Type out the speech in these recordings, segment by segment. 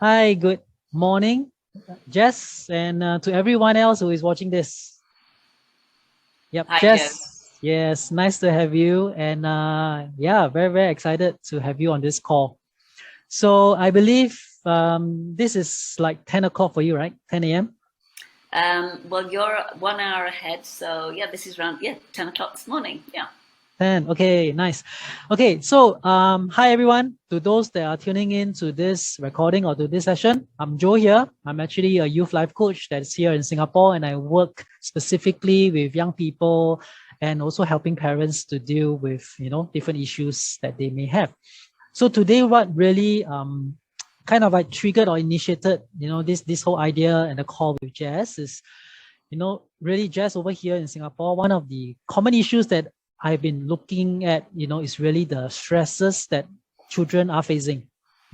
Hi, good morning, Jess, and to everyone else who is watching this. Yep, Hi, Joe. Jess, yes, nice to have you. And yeah, very, very excited to have you on this call. So I believe this is like 10 o'clock for you, right? 10 a.m.? Well, you're 1 hour ahead, so yeah, this is around 10 o'clock this morning. Yeah. 10. Okay, nice. Okay, so hi everyone. To those that are tuning in to this recording or to this session, I'm Joe here. I'm actually a youth life coach that's here in Singapore, and I work specifically with young people and also helping parents to deal with different issues that they may have. So today, what really kind of like triggered or initiated this whole idea and the call with Jess is really just over here in Singapore, one of the common issues that I've been looking at, is really the stresses that children are facing.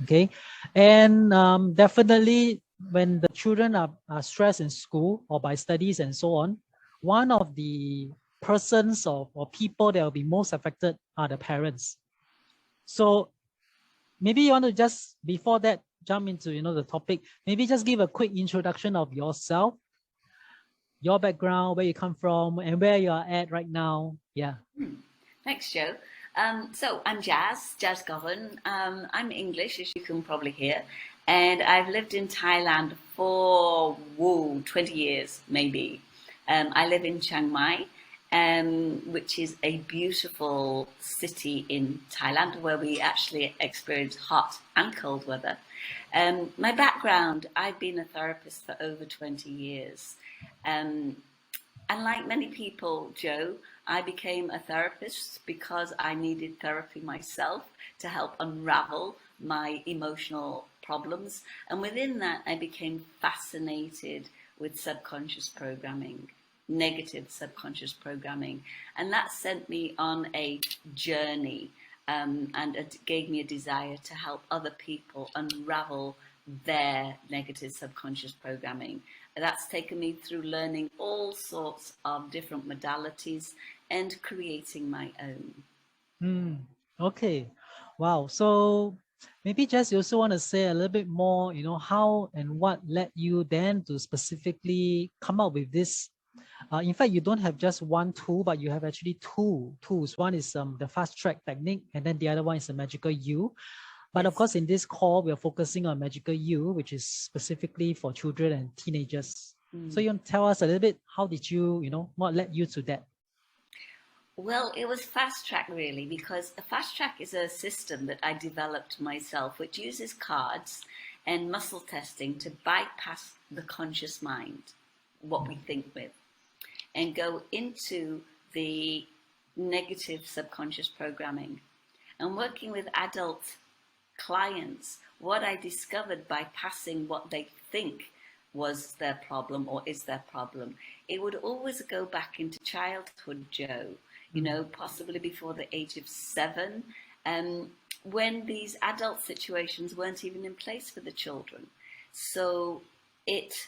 Okay. And definitely when the children are stressed in school or by studies and so on, one of the persons or people that will be most affected are the parents. So maybe you want to just, before that, jump into, the topic, maybe just give a quick introduction of yourself, your background, where you come from, and where you are at right now. Yeah. Thanks, Joe. So I'm Jazz Govan. I'm English, as you can probably hear, and I've lived in Thailand for 20 years, maybe. I live in Chiang Mai, which is a beautiful city in Thailand where we actually experience hot and cold weather. My background, I've been a therapist for over 20 years. Um, and like many people, Joe, I became a therapist because I needed therapy myself to help unravel my emotional problems. And within that, I became fascinated with subconscious programming, negative subconscious programming. And that sent me on a journey, and it gave me a desire to help other people unravel their negative subconscious programming. That's taken me through learning all sorts of different modalities and creating my own. Okay. Wow. So maybe just you also want to say a little bit more, how and what led you then to specifically come up with this. In fact, you don't have just one tool, but you have actually two tools. One is the fast track technique, and then the other one is the magical U. But of Yes. course, in this call, we are focusing on magical U, which is specifically for children and teenagers. So Mm. you want to tell us a little bit, how did you, what led you to that? Well, it was Fast Track really, because a Fast Track is a system that I developed myself, which uses cards and muscle testing to bypass the conscious mind, what we think with, and go into the negative subconscious programming. And working with adult clients, what I discovered by passing what they think was their problem or is their problem, it would always go back into childhood, Joe, Mm, possibly before the age of 7, when these adult situations weren't even in place for the children. So it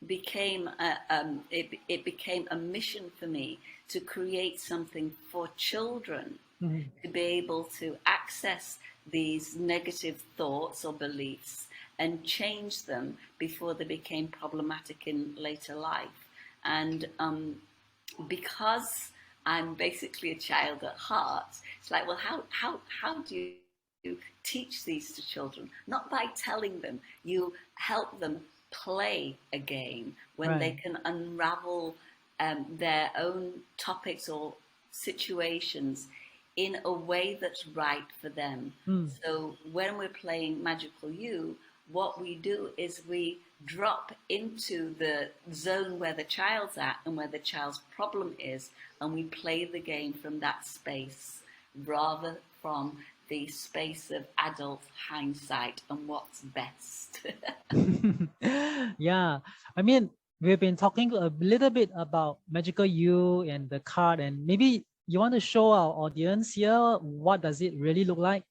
it became a mission for me to create something for children mm, to be able to access these negative thoughts or beliefs and change them before they became problematic in later life. And because I'm basically a child at heart, it's like, well, how do you teach these to children? Not by telling them, you help them play a game when they right. can unravel their own topics or situations in a way that's right for them. Mm, So when we're playing Magical You, what we do is we drop into the zone where the child's at and where the child's problem is, and we play the game from that space rather from the space of adult hindsight and what's best. yeah, I mean, we've been talking a little bit about Magical U and the card, and maybe you want to show our audience here what does it really look like.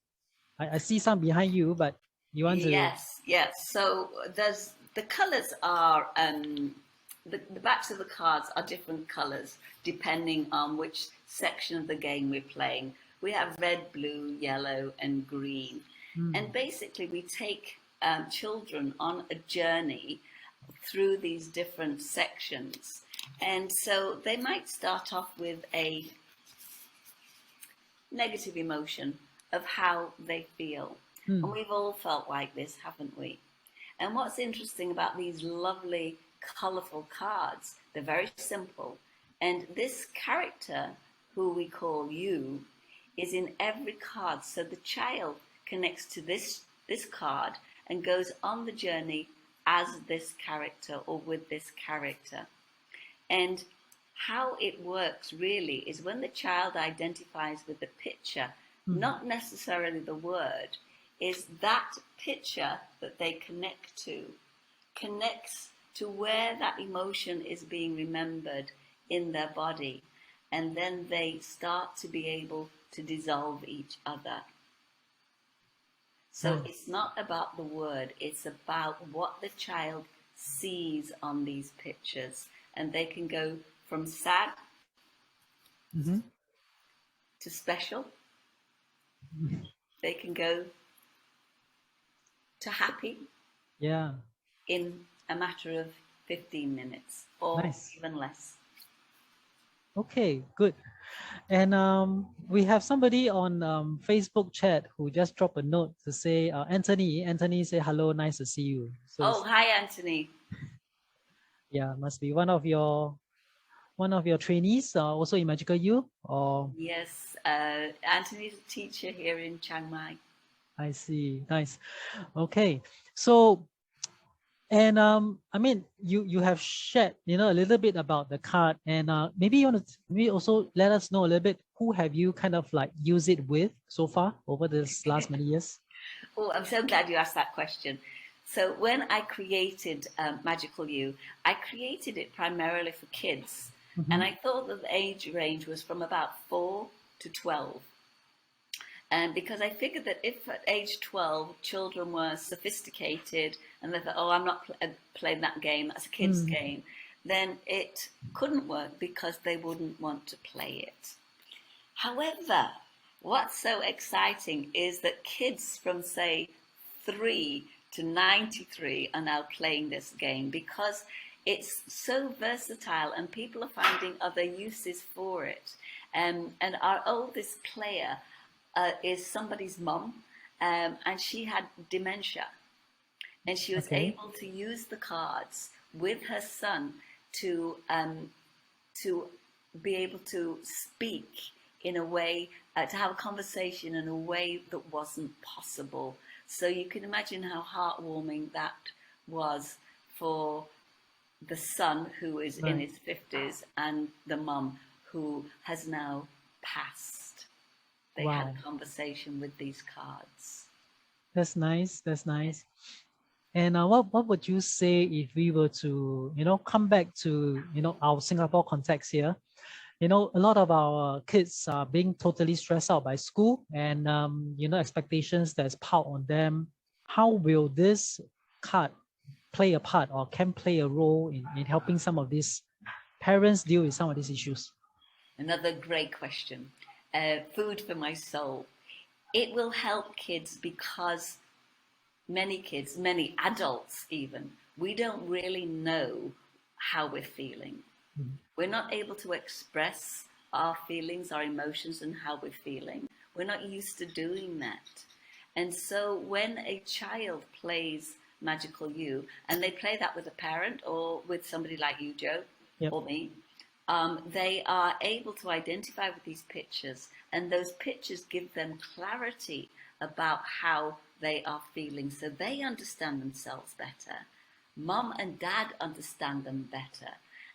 I see some behind you, but you want to. Yes, yes. So there's the colours are the backs of the cards are different colours depending on which section of the game we're playing. We have red, blue, yellow, and green, and Mm, basically we take children on a journey through these different sections. And so they might start off with a negative emotion of how they feel. And we've all felt like this, haven't we? And what's interesting about these lovely, colourful cards, they're very simple. And this character, who we call you, is in every card. So the child connects to this card and goes on the journey as this character or with this character. And how it works really is when the child identifies with the picture, not necessarily the word, is that picture that they connects to where that emotion is being remembered in their body. And then they start to be able to dissolve each other. So it's not about the word, it's about what the child sees on these pictures. And they can go from sad to special. They can go to happy in a matter of 15 minutes or even less. Okay, good. And we have somebody on Facebook chat who just dropped a note to say, Anthony say hello, nice to see you. So hi Anthony. Yeah, must be one of your trainees, also in Magical U, or? Yes, Anthony's a teacher here in Chiang Mai. I see, nice. Okay, so, and I mean, you have shared, a little bit about the card, and maybe you want to maybe also let us know a little bit, who have you kind of like used it with so far over this last many years? Oh, I'm so glad you asked that question. So when I created Magical You, I created it primarily for kids. And I thought that the age range was from about 4 to 12. And because I figured that if at age 12 children were sophisticated and they thought, oh, I'm not playing that game, that's a kid's game, then it couldn't work because they wouldn't want to play it. However, what's so exciting is that kids from, say, 3 to 93 are now playing this game because it's so versatile and people are finding other uses for it. And our oldest player is somebody's mum, and she had dementia. And she was able to use the cards with her son to be able to speak in a way, to have a conversation in a way that wasn't possible. So you can imagine how heartwarming that was for the son, who is in his 50s, and the mum, who has now passed. They had a conversation with these cards. That's nice. That's nice. And what would you say if we were to, come back to, our Singapore context here? A lot of our kids are being totally stressed out by school and, expectations that's piled on them. How will this card play a part or can play a role in helping some of these parents deal with some of these issues? Another great question. Food for my soul. It will help kids because many kids, many adults even, we don't really know how we're feeling. We're not able to express our feelings, our emotions, and how we're feeling. We're not used to doing that. And so when a child plays Magical You, and they play that with a parent or with somebody like you, Joe, or me, they are able to identify with these pictures, and those pictures give them clarity about how they are feeling, so they understand themselves better. Mom and dad understand them better.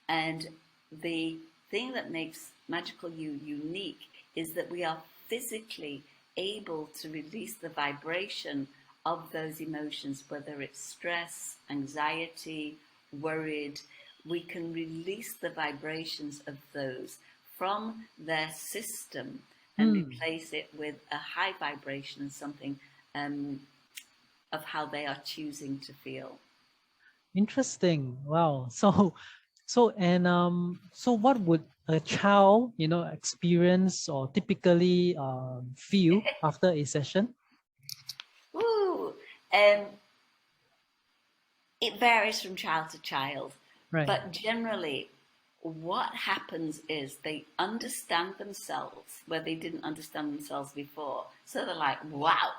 And the thing that makes Magical You unique is that we are physically able to release the vibration of those emotions, whether it's stress, anxiety, worried. We can release the vibrations of those from their system and replace it with a high vibration, something of how they are choosing to feel. Interesting. Wow. So what would a child, experience or typically feel after a session? Ooh, It varies from child to child, Right. but generally, what happens is they understand themselves where they didn't understand themselves before. So they're like, wow.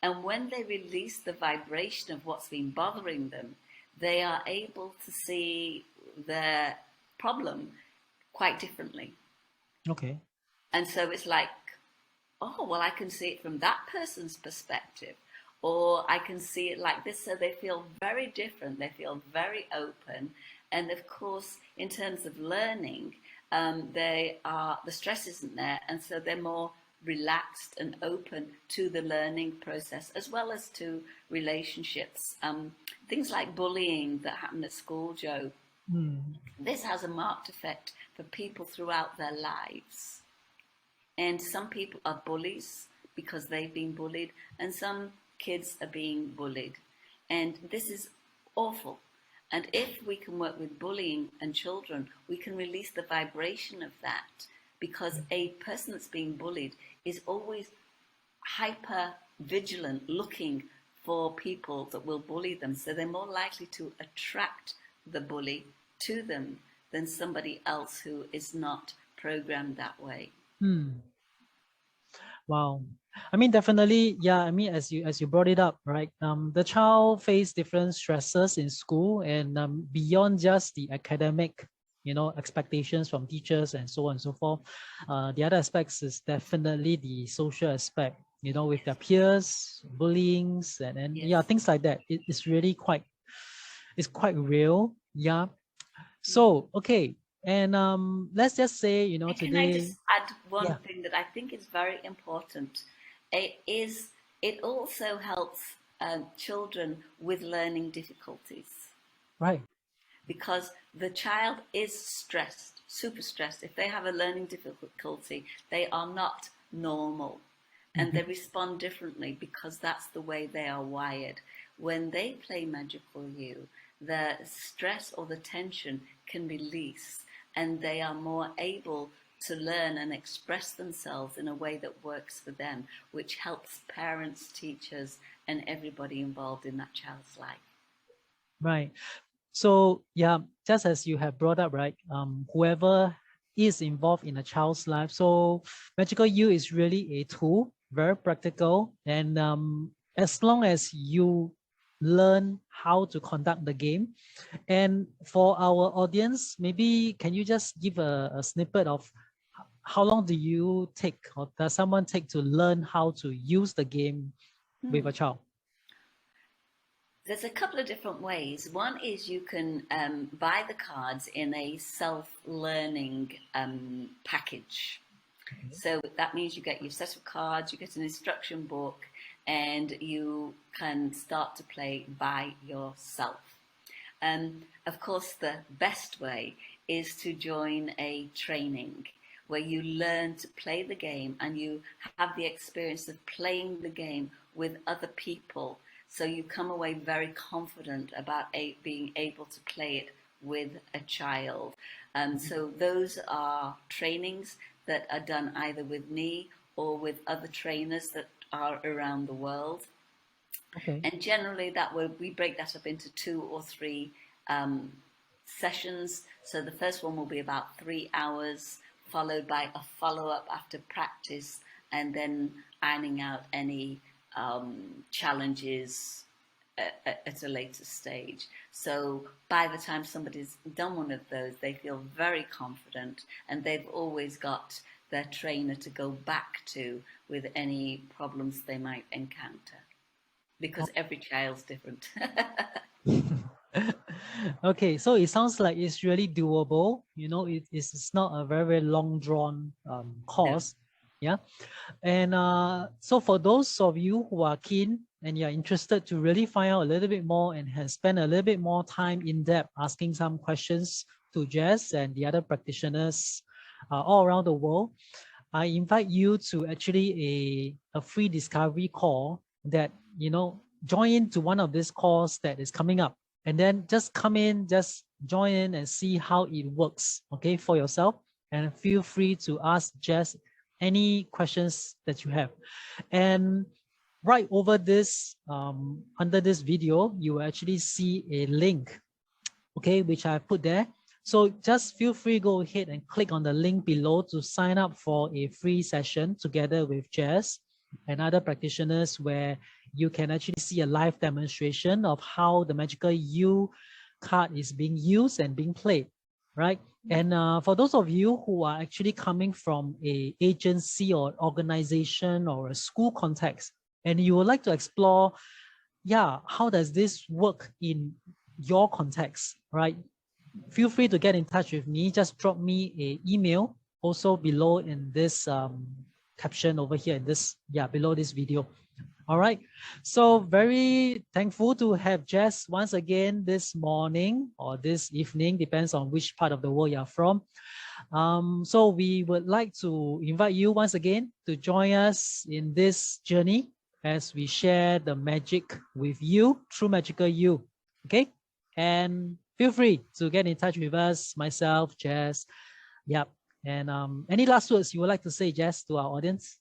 And when they release the vibration of what's been bothering them, they are able to see their problem quite differently. Okay. And so it's like, oh, well, I can see it from that person's perspective, or I can see it like this. So they feel very different, they feel very open. And of course, in terms of learning, the stress isn't there, and so they're more relaxed and open to the learning process as well as to relationships. Things like bullying that happen at school, Joe, Mm. this has a marked effect for people throughout their lives. And some people are bullies because they've been bullied, and some kids are being bullied. And this is awful. And if we can work with bullying and children, we can release the vibration of that, because a person that's being bullied is always hyper vigilant, looking for people that will bully them. So they're more likely to attract the bully to them than somebody else who is not programmed that way. Hmm. Wow. I mean, definitely, yeah. I mean, as you brought it up, right? The child face different stresses in school, and beyond just the academic, expectations from teachers and so on and so forth. The other aspects is definitely the social aspect, with their peers, bullyings, and yeah, Yes. things like that. It's really it's quite real. Yeah. So okay, and let's just say, And can I today, just add one yeah, thing that I think is very important? It also helps children with learning difficulties, right. because the child is stressed, super stressed. If they have a learning difficulty, they are not normal, and they Mhm. respond differently because that's the way they are wired. When they play Magical You, the stress or the tension can release, and they are more able to learn and express themselves in a way that works for them, which helps parents, teachers, and everybody involved in that child's life. Right. So yeah, just as you have brought up, right? Whoever is involved in a child's life. So Magical You is really a tool, very practical, and as long as you learn how to conduct the game. And for our audience, maybe can you just give a snippet of how long do you take, or does someone take to learn how to use the game with Hmm. a child? There's a couple of different ways. One is you can buy the cards in a self-learning package. Okay. So that means you get your set of cards, you get an instruction book, and you can start to play by yourself. Of course, the best way is to join a training where you learn to play the game and you have the experience of playing the game with other people. So you come away very confident about being able to play it with a child. So those are trainings that are done either with me or with other trainers that are around the world. Okay. And generally, we break that up into 2 or 3 um, sessions. So the first one will be about 3 hours, followed by a follow up after practice, and then ironing out any challenges at a later stage. So by the time somebody's done one of those, they feel very confident, and they've always got their trainer to go back to with any problems they might encounter, because every child's different. Okay, so it sounds like it's really doable. It's not a very, very long drawn No. course. Yeah. And so for those of you who are keen and you're interested to really find out a little bit more and have spent a little bit more time in depth asking some questions to Jess and the other practitioners all around the world, I invite you to actually a free discovery call that, join into one of these calls that is coming up, and then just come in, just join in and see how it works, okay, for yourself. And feel free to ask Jess any questions that you have. And right over this, under this video, you will actually see a link, okay, which I put there. So just feel free, go ahead and click on the link below to sign up for a free session together with Jess and other practitioners, where you can actually see a live demonstration of how the Magical You card is being used and being played, right? And for those of you who are actually coming from a agency or organization or a school context, and you would like to explore, yeah, how does this work in your context, right? Feel free to get in touch with me. Just drop me an email also below in this caption over here in this, yeah, below this video. All right. So very thankful to have Jess once again this morning or this evening, depends on which part of the world you're from. So we would like to invite you once again to join us in this journey as we share the magic with you through Magical You. Okay. And feel free to get in touch with us, myself, Jess. Yep. And any last words you would like to say, Jess, to our audience?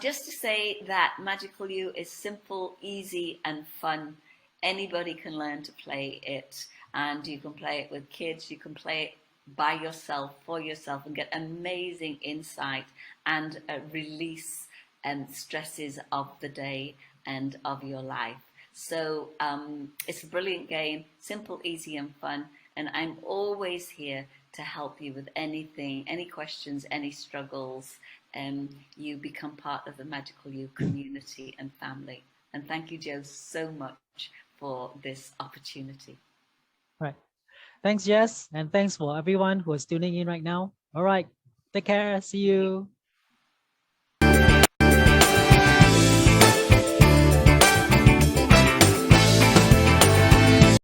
Just to say that Magical You is simple, easy, and fun. Anybody can learn to play it, and you can play it with kids. You can play it by yourself, for yourself, and get amazing insight and release and stresses of the day and of your life. So it's a brilliant game, simple, easy, and fun. And I'm always here to help you with anything, any questions, any struggles. You become part of the Magical You community and family. And thank you, Joe, so much for this opportunity. Right. Thanks, Jess. And thanks for everyone who is tuning in right now. All right. Take care. See you.